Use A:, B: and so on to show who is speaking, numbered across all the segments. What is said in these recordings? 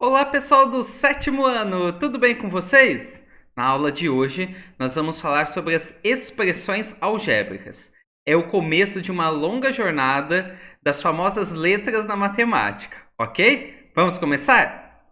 A: Olá, pessoal do sétimo ano, tudo bem com vocês? Na aula de hoje, nós vamos falar sobre as expressões algébricas. É o começo de uma longa jornada das famosas letras na matemática, ok? Vamos começar?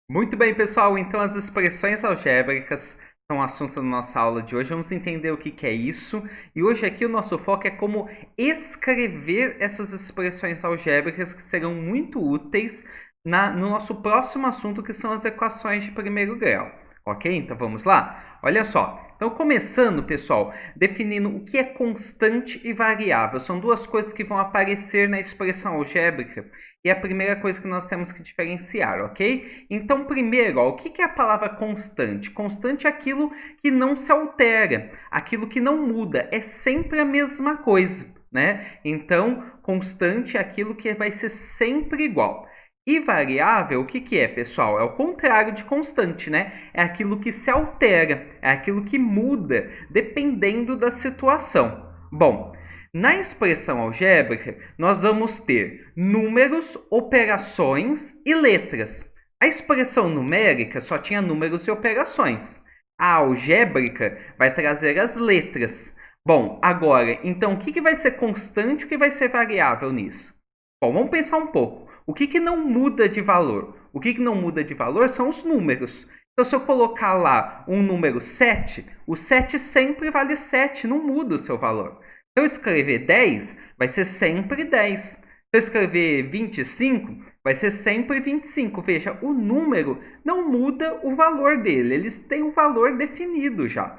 A: Muito bem, pessoal, então as expressões algébricas são o assunto da nossa aula de hoje. Vamos entender o que é isso. E hoje aqui o nosso foco é como escrever essas expressões algébricas que serão muito úteis no nosso próximo assunto, que são as equações de primeiro grau. Ok? Então vamos lá? Olha só. Então, começando, pessoal, definindo o que é constante e variável. São duas coisas que vão aparecer na expressão algébrica e é a primeira coisa que nós temos que diferenciar, ok? Então, primeiro, ó, o que é a palavra constante? Constante é aquilo que não se altera, aquilo que não muda, é sempre a mesma coisa, né? Então, constante é aquilo que vai ser sempre igual. E variável, o que é, pessoal? É o contrário de constante, né? É aquilo que se altera, é aquilo que muda dependendo da situação. Bom, na expressão algébrica, nós vamos ter números, operações e letras. A expressão numérica só tinha números e operações. A algébrica vai trazer as letras. Bom, agora, então o que vai ser constante e o que vai ser variável nisso? Bom, vamos pensar um pouco. O que não muda de valor? O que não muda de valor são os números. Então, se eu colocar lá um número 7, o 7 sempre vale 7, não muda o seu valor. Se eu escrever 10, vai ser sempre 10. Se eu escrever 25, vai ser sempre 25. Veja, o número não muda o valor dele, eles têm um valor definido já.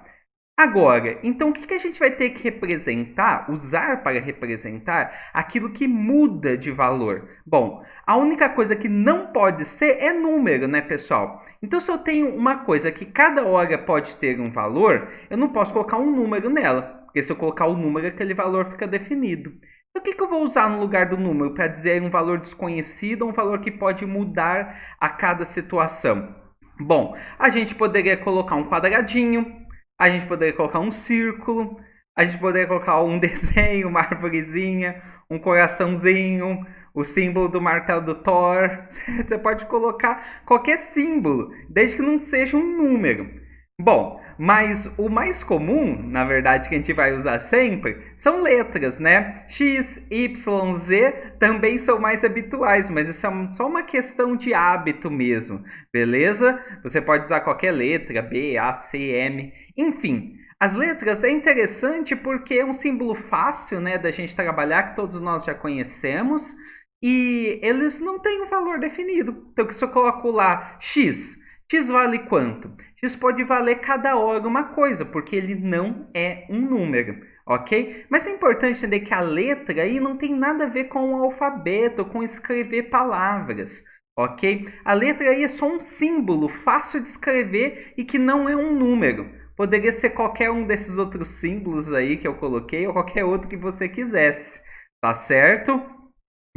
A: Agora, então o que a gente vai ter que representar, usar para representar aquilo que muda de valor? Bom, a única coisa que não pode ser é número, né, pessoal? Então, se eu tenho uma coisa que cada hora pode ter um valor, eu não posso colocar um número nela, porque se eu colocar o número, aquele valor fica definido. Então, o que eu vou usar no lugar do número para dizer um valor desconhecido ou um valor que pode mudar a cada situação? Bom, a gente poderia colocar um quadradinho, a gente poderia colocar um círculo, a gente poderia colocar um desenho, uma arvorezinha, um coraçãozinho, o símbolo do martelo do Thor. Você pode colocar qualquer símbolo, desde que não seja um número. Bom, mas o mais comum, na verdade, que a gente vai usar sempre, são letras, né? X, Y, Z também são mais habituais, mas isso é só uma questão de hábito mesmo, beleza? Você pode usar qualquer letra, B, A, C, M, enfim. As letras é interessante porque é um símbolo fácil, né, da gente trabalhar, que todos nós já conhecemos, e eles não têm um valor definido. Então, se eu coloco lá X, X vale quanto? X pode valer cada hora uma coisa, porque ele não é um número, ok? Mas é importante entender que a letra aí não tem nada a ver com o alfabeto, com escrever palavras, ok? A letra aí é só um símbolo fácil de escrever e que não é um número. Poderia ser qualquer um desses outros símbolos aí que eu coloquei ou qualquer outro que você quisesse, tá certo?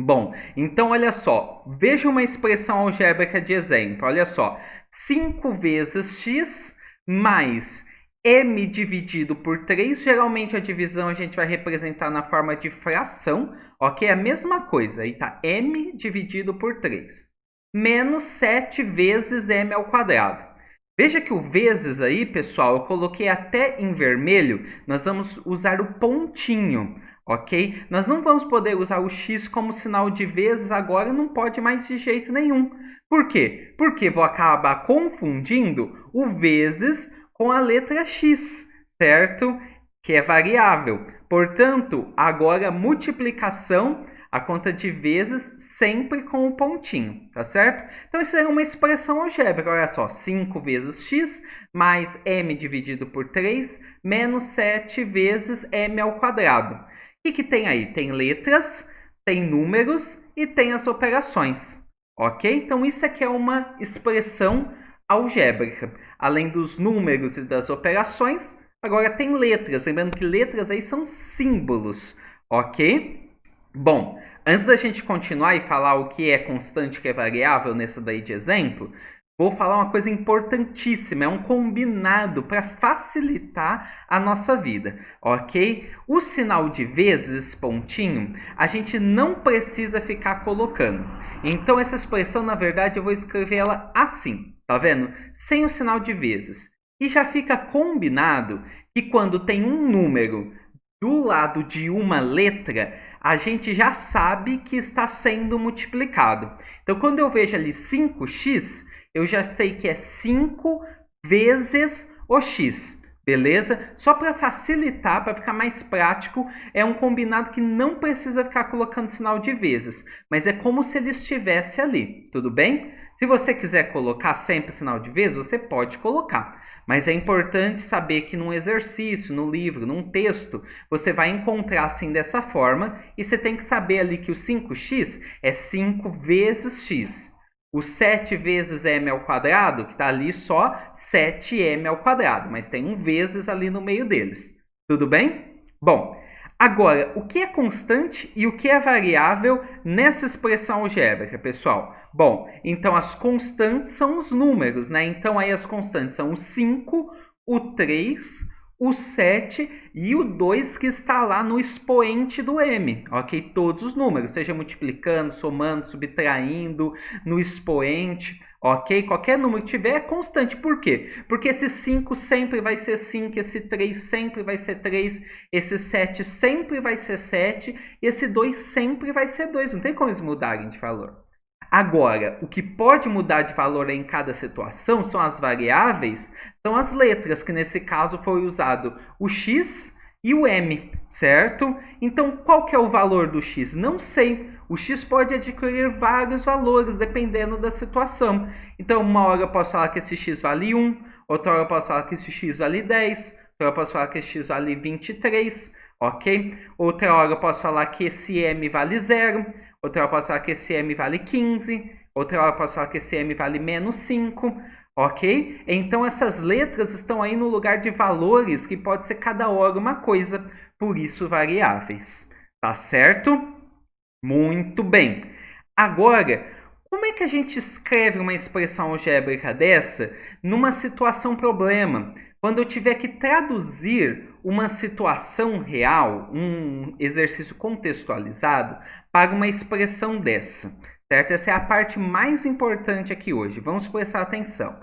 A: Bom, então olha só, veja uma expressão algébrica de exemplo. Olha só, 5 vezes x mais m dividido por 3. Geralmente a divisão a gente vai representar na forma de fração, ok? É a mesma coisa, aí tá m dividido por 3. Menos 7 vezes m ao quadrado. Veja que o vezes aí, pessoal, eu coloquei até em vermelho, nós vamos usar o pontinho, ok? Nós não vamos poder usar o x como sinal de vezes agora, não pode mais de jeito nenhum. Por quê? Porque vou acabar confundindo o vezes com a letra x, certo? Que é variável. Portanto, agora multiplicação, a conta de vezes sempre com o pontinho, tá certo? Então, isso é uma expressão algébrica. Olha só, 5 vezes x mais m dividido por 3 menos 7 vezes m ao quadrado. O que tem aí? Tem letras, tem números e tem as operações, ok? Então, isso aqui é uma expressão algébrica. Além dos números e das operações, agora tem letras. Lembrando que letras aí são símbolos, ok? Bom, antes da gente continuar e falar o que é constante e o que é variável nessa daí de exemplo, vou falar uma coisa importantíssima, é um combinado para facilitar a nossa vida, ok? O sinal de vezes, esse pontinho, a gente não precisa ficar colocando. Então essa expressão, na verdade, eu vou escrever ela assim, tá vendo? Sem o sinal de vezes. E já fica combinado que quando tem um número do lado de uma letra, a gente já sabe que está sendo multiplicado. Então, quando eu vejo ali 5x, eu já sei que é 5 vezes o x, beleza? Só para facilitar, para ficar mais prático, é um combinado que não precisa ficar colocando sinal de vezes, mas é como se ele estivesse ali, tudo bem? Se você quiser colocar sempre sinal de vezes, você pode colocar. Mas é importante saber que num exercício, no livro, num texto, você vai encontrar assim dessa forma e você tem que saber ali que o 5x é 5 vezes x. O 7 vezes m ao quadrado, que está ali só 7m ao quadrado, mas tem um vezes ali no meio deles. Tudo bem? Bom, agora, o que é constante e o que é variável nessa expressão algébrica, pessoal? Bom, então as constantes são os números, né? Então aí as constantes são o 5, o 3, o 7 e o 2 que está lá no expoente do m, ok? Todos os números, seja multiplicando, somando, subtraindo, no expoente, ok? Qualquer número que tiver é constante. Por quê? Porque esse 5 sempre vai ser 5, esse 3 sempre vai ser 3, esse 7 sempre vai ser 7 e esse 2 sempre vai ser 2. Não tem como eles mudarem de valor. Agora, o que pode mudar de valor em cada situação são as variáveis, são as letras, que nesse caso foi usado o x e o m, certo? Então, qual que é o valor do x? Não sei. O x pode adquirir vários valores, dependendo da situação. Então, uma hora eu posso falar que esse x vale 1, outra hora eu posso falar que esse x vale 10, outra hora eu posso falar que esse x vale 23, ok? Outra hora eu posso falar que esse m vale 0, outra hora eu posso falar que esse m vale 15, outra hora eu posso falar que esse m vale menos 5, ok? Então essas letras estão aí no lugar de valores que pode ser cada hora uma coisa, por isso variáveis, tá certo? Muito bem. Agora, como é que a gente escreve uma expressão algébrica dessa numa situação problema? Quando eu tiver que traduzir uma situação real, um exercício contextualizado, para uma expressão dessa, certo? Essa é a parte mais importante aqui hoje. Vamos prestar atenção.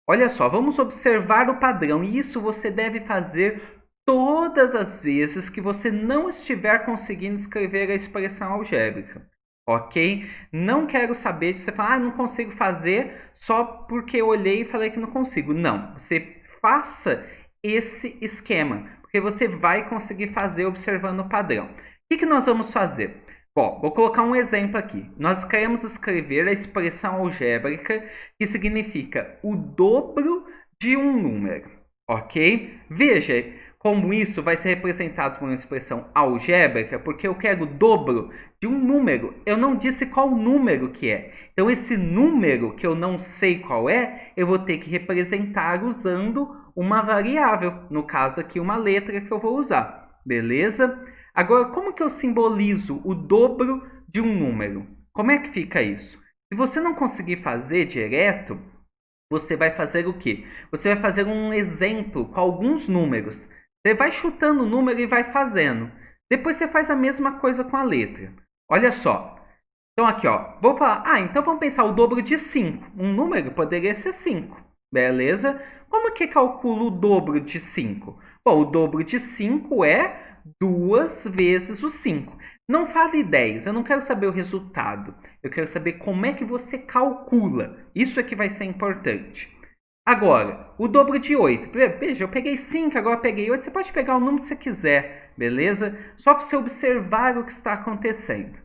A: Olha só, vamos observar o padrão. E isso você deve fazer todas as vezes que você não estiver conseguindo escrever a expressão algébrica. Ok? Não quero saber de você falar, não consigo fazer só porque eu olhei e falei que não consigo. Não, você faça esse esquema, porque você vai conseguir fazer observando o padrão. O que nós vamos fazer? Bom, vou colocar um exemplo aqui. Nós queremos escrever a expressão algébrica que significa o dobro de um número, ok? Veja como isso vai ser representado por uma expressão algébrica, porque eu quero o dobro de um número. Eu não disse qual número que é. Então, esse número que eu não sei qual é, eu vou ter que representar usando uma variável. No caso aqui, uma letra que eu vou usar. Beleza? Agora, como que eu simbolizo o dobro de um número? Como é que fica isso? Se você não conseguir fazer direto, você vai fazer o quê? Você vai fazer um exemplo com alguns números. Você vai chutando o número e vai fazendo. Depois você faz a mesma coisa com a letra. Olha só. Então aqui, ó, vou falar, então vamos pensar o dobro de 5. Um número poderia ser 5, beleza? Como que calcula o dobro de 5? Bom, o dobro de 5 é 2 vezes o 5. Não fale 10, eu não quero saber o resultado. Eu quero saber como é que você calcula. Isso é que vai ser importante. Agora, o dobro de 8. Veja, eu peguei 5, agora eu peguei 8. Você pode pegar o número que você quiser, beleza? Só para você observar o que está acontecendo.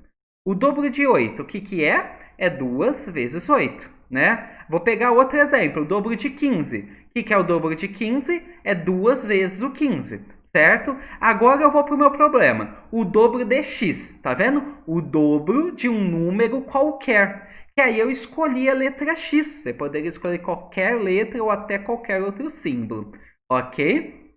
A: O dobro de 8, o que é? É 2 vezes 8, né? Vou pegar outro exemplo, o dobro de 15. O que é o dobro de 15? É 2 vezes o 15, certo? Agora eu vou para o meu problema. O dobro de x, tá vendo? O dobro de um número qualquer. Que aí eu escolhi a letra x. Você poderia escolher qualquer letra ou até qualquer outro símbolo, ok?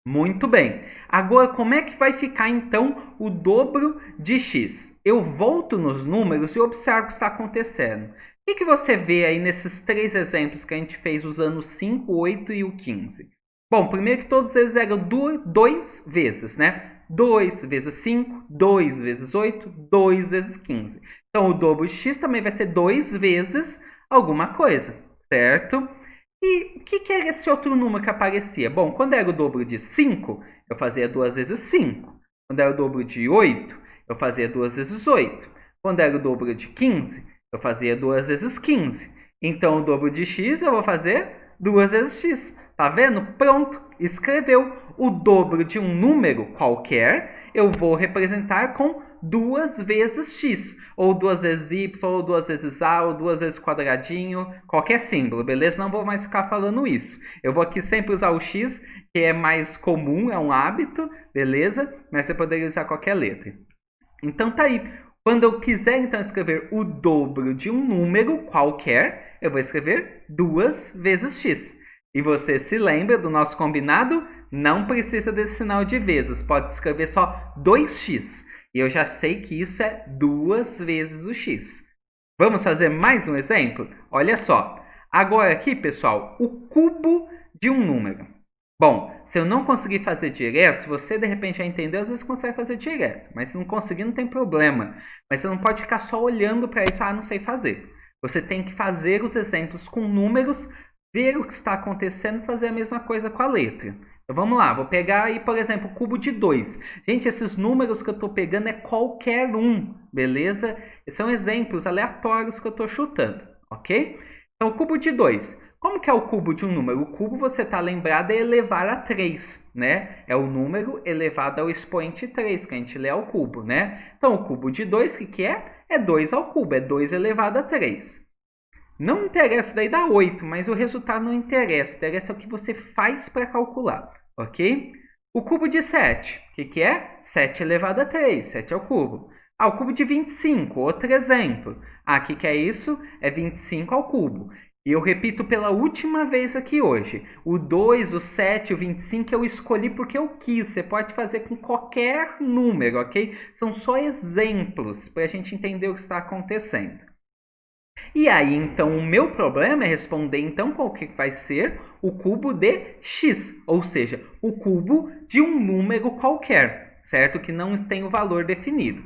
A: Muito bem. Agora, como é que vai ficar, então, o dobro de x? Eu volto nos números e observo o que está acontecendo. que você vê aí nesses três exemplos que a gente fez usando o 5, o 8 e o 15? Bom, primeiro que todos eles eram 2 vezes, né? 2 vezes 5, 2 vezes 8, 2 vezes 15. Então, o dobro de x também vai ser 2 vezes alguma coisa, certo? E o que era esse outro número que aparecia? Bom, quando era o dobro de 5, eu fazia 2 vezes 5. Quando era o dobro de 8, eu fazia 2 vezes 8. Quando era o dobro de 15, eu fazia 2 vezes 15. Então, o dobro de x eu vou fazer 2 vezes x. Tá vendo? Pronto, escreveu. O dobro de um número qualquer, eu vou representar com 2 vezes x. Ou 2 vezes y, ou 2 vezes a, ou 2 vezes quadradinho. Qualquer símbolo, beleza? Não vou mais ficar falando isso. Eu vou aqui sempre usar o x, que é mais comum, é um hábito, beleza? Mas você poderia usar qualquer letra. Então tá aí. Quando eu quiser então escrever o dobro de um número qualquer, eu vou escrever 2 vezes x. E você se lembra do nosso combinado? Não precisa desse sinal de vezes, pode escrever só 2x. E eu já sei que isso é 2 vezes o x. Vamos fazer mais um exemplo? Olha só. Agora aqui, pessoal, o cubo de um número. Bom, se eu não conseguir fazer direto, se você de repente já entendeu, às vezes consegue fazer direto. Mas se não conseguir, não tem problema. Mas você não pode ficar só olhando para isso, não sei fazer. Você tem que fazer os exemplos com números, ver o que está acontecendo e fazer a mesma coisa com a letra. Então vamos lá, vou pegar aí, por exemplo, o cubo de 2. Gente, esses números que eu estou pegando é qualquer um, beleza? São exemplos aleatórios que eu estou chutando, ok? Então, o cubo de 2. Como que é o cubo de um número? O cubo, você está lembrado, é elevar a 3, né? É o número elevado ao expoente 3, que a gente lê ao cubo, né? Então, o cubo de 2, o que é? É 2 ao cubo, é 2 elevado a 3. Não interessa, daí dá 8, mas o resultado não interessa. Interessa o que você faz para calcular, ok? O cubo de 7, o que é? 7 elevado a 3, 7 ao cubo. O cubo de 25, outro exemplo. O que é isso? É 25 ao cubo. E eu repito pela última vez aqui hoje. O 2, o 7, o 25 eu escolhi porque eu quis. Você pode fazer com qualquer número, ok? São só exemplos para a gente entender o que está acontecendo. E aí, então, o meu problema é responder, então, qual que vai ser o cubo de x, ou seja, o cubo de um número qualquer, certo? Que não tem o valor definido.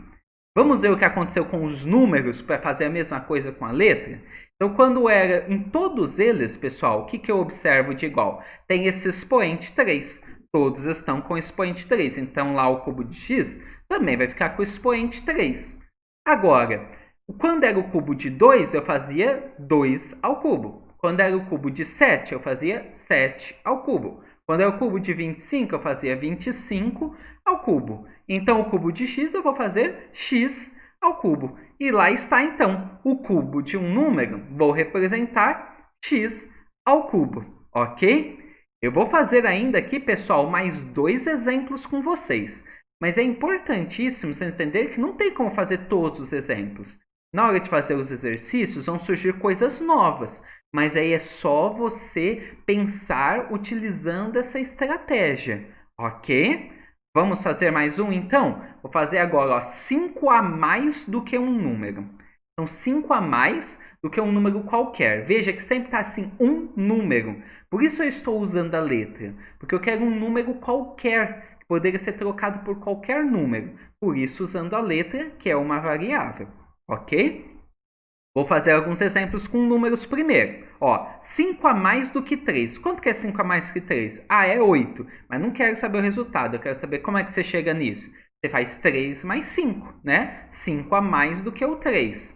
A: Vamos ver o que aconteceu com os números para fazer a mesma coisa com a letra? Então, quando era em todos eles, pessoal, o que eu observo de igual? Tem esse expoente 3. Todos estão com expoente 3. Então, lá o cubo de x também vai ficar com o expoente 3. Agora, quando era o cubo de 2, eu fazia 2 ao cubo. Quando era o cubo de 7, eu fazia 7 ao cubo. Quando era o cubo de 25, eu fazia 25 ao cubo. Então, o cubo de x eu vou fazer x ao cubo. E lá está, então, o cubo de um número. Vou representar x ao cubo, ok? Eu vou fazer ainda aqui, pessoal, mais 2 exemplos com vocês. Mas é importantíssimo você entender que não tem como fazer todos os exemplos. Na hora de fazer os exercícios, vão surgir coisas novas. Mas aí é só você pensar utilizando essa estratégia, ok? Vamos fazer mais um, então? Vou fazer agora 5 a mais do que um número. Então, 5 a mais do que um número qualquer. Veja que sempre está assim, um número. Por isso eu estou usando a letra. Porque eu quero um número qualquer, que poderia ser trocado por qualquer número. Por isso, usando a letra, que é uma variável. Ok? Vou fazer alguns exemplos com números primeiro. 5 a mais do que 3. Quanto que é 5 a mais que 3? É 8. Mas não quero saber o resultado. Eu quero saber como é que você chega nisso. Você faz 3 mais 5, né? 5 a mais do que o 3.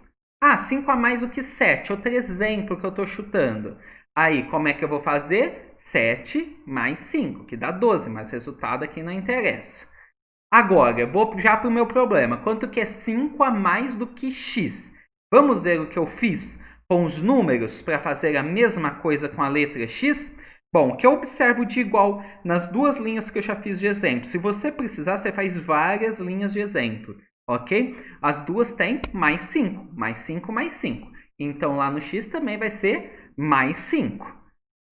A: 5 a mais do que 7. Outro exemplo que eu estou chutando. Aí, como é que eu vou fazer? 7 mais 5, que dá 12. Mas o resultado aqui não interessa. Agora, vou já para o meu problema. Quanto que é 5 a mais do que x? Vamos ver o que eu fiz com os números para fazer a mesma coisa com a letra x? Bom, o que eu observo de igual nas duas linhas que eu já fiz de exemplo. Se você precisar, você faz várias linhas de exemplo, ok? As duas têm mais 5, mais 5, mais 5. Então, lá no x também vai ser mais 5.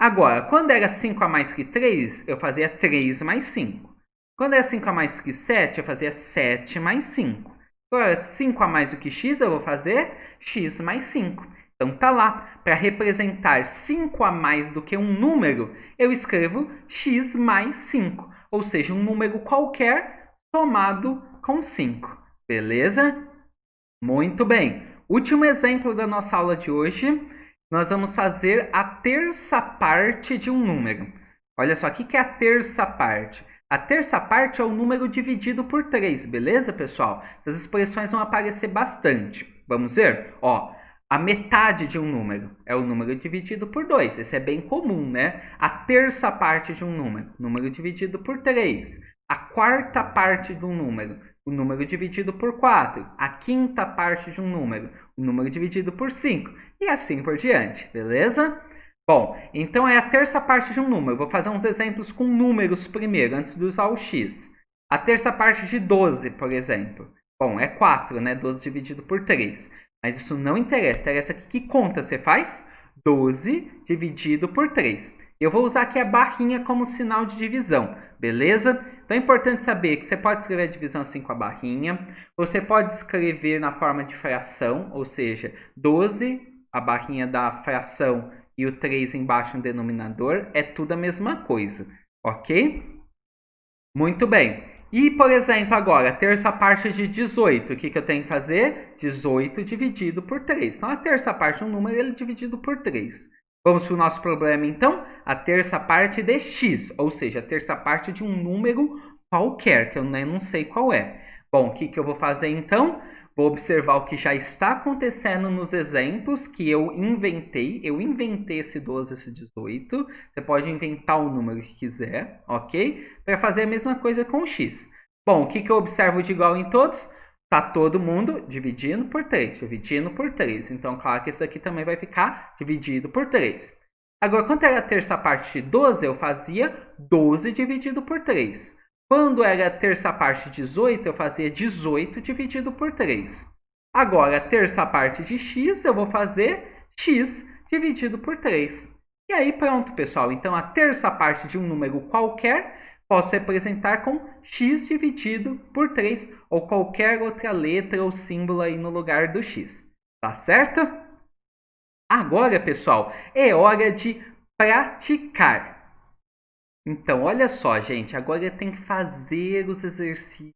A: Agora, quando era 5 a mais que 3, eu fazia 3 mais 5. Quando era 5 a mais que 7, eu fazia 7 mais 5. Agora, 5 a mais do que x, eu vou fazer x mais 5. Então tá lá, para representar 5 a mais do que um número, eu escrevo x mais 5, ou seja, um número qualquer somado com 5, beleza? Muito bem. Último exemplo da nossa aula de hoje, nós vamos fazer a terça parte de um número. Olha só, o que é a terça parte? A terça parte é o número dividido por 3, beleza, pessoal? Essas expressões vão aparecer bastante. Vamos ver? Ó, a metade de um número é o número dividido por 2. Esse é bem comum, né? A terça parte de um número dividido por 3. A quarta parte de um número, o número dividido por 4. A quinta parte de um número, o número dividido por 5. E assim por diante, beleza? Bom, então é a terça parte de um número. Vou fazer uns exemplos com números primeiro, antes de usar o x. A terça parte de 12, por exemplo. Bom, é 4, né? 12 dividido por 3. Mas isso não interessa. Interessa aqui que conta você faz? 12 dividido por 3. Eu vou usar aqui a barrinha como sinal de divisão, beleza? Então é importante saber que você pode escrever a divisão assim com a barrinha. Você pode escrever na forma de fração, ou seja, 12, a barrinha da fração e o 3 embaixo no denominador, é tudo a mesma coisa, ok? Muito bem. E, por exemplo, agora, a terça parte de 18, o que eu tenho que fazer? 18 dividido por 3. Então, a terça parte de um número ele é dividido por 3. Vamos para o nosso problema, então? A terça parte de x, ou seja, a terça parte de um número qualquer, que eu não sei qual é. Bom, o que eu vou fazer, então? Vou observar o que já está acontecendo nos exemplos que eu inventei. Eu inventei esse 12, esse 18. Você pode inventar o número que quiser, ok? Para fazer a mesma coisa com o x. Bom, o que eu observo de igual em todos? Tá todo mundo dividindo por 3, dividindo por 3. Então, claro que esse aqui também vai ficar dividido por 3. Agora, quando era a terça parte de 12, eu fazia 12 dividido por 3. Quando era a terça parte de 18, eu fazia 18 dividido por 3. Agora, a terça parte de x, eu vou fazer x dividido por 3. E aí, pronto, pessoal. Então, a terça parte de um número qualquer, posso representar com x dividido por 3, ou qualquer outra letra ou símbolo aí no lugar do x. Tá certo? Agora, pessoal, é hora de praticar. Então, olha só, gente, agora tem que fazer os exercícios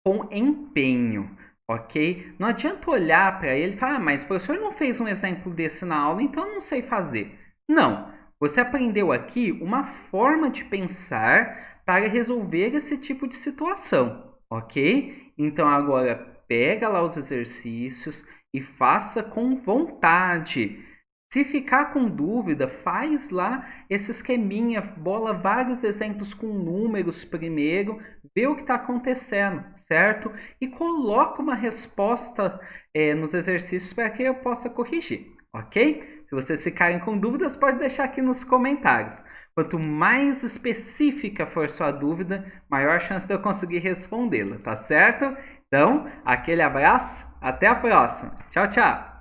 A: com empenho, ok? Não adianta olhar para ele e falar, mas o professor não fez um exemplo desse na aula, então eu não sei fazer. Não, você aprendeu aqui uma forma de pensar para resolver esse tipo de situação, ok? Então, agora pega lá os exercícios e faça com vontade. Se ficar com dúvida, faz lá esse esqueminha, bola vários exemplos com números primeiro, vê o que está acontecendo, certo? E coloca uma resposta nos exercícios para que eu possa corrigir, ok? Se vocês ficarem com dúvidas, pode deixar aqui nos comentários. Quanto mais específica for sua dúvida, maior a chance de eu conseguir respondê-la, tá certo? Então, aquele abraço, até a próxima. Tchau, tchau!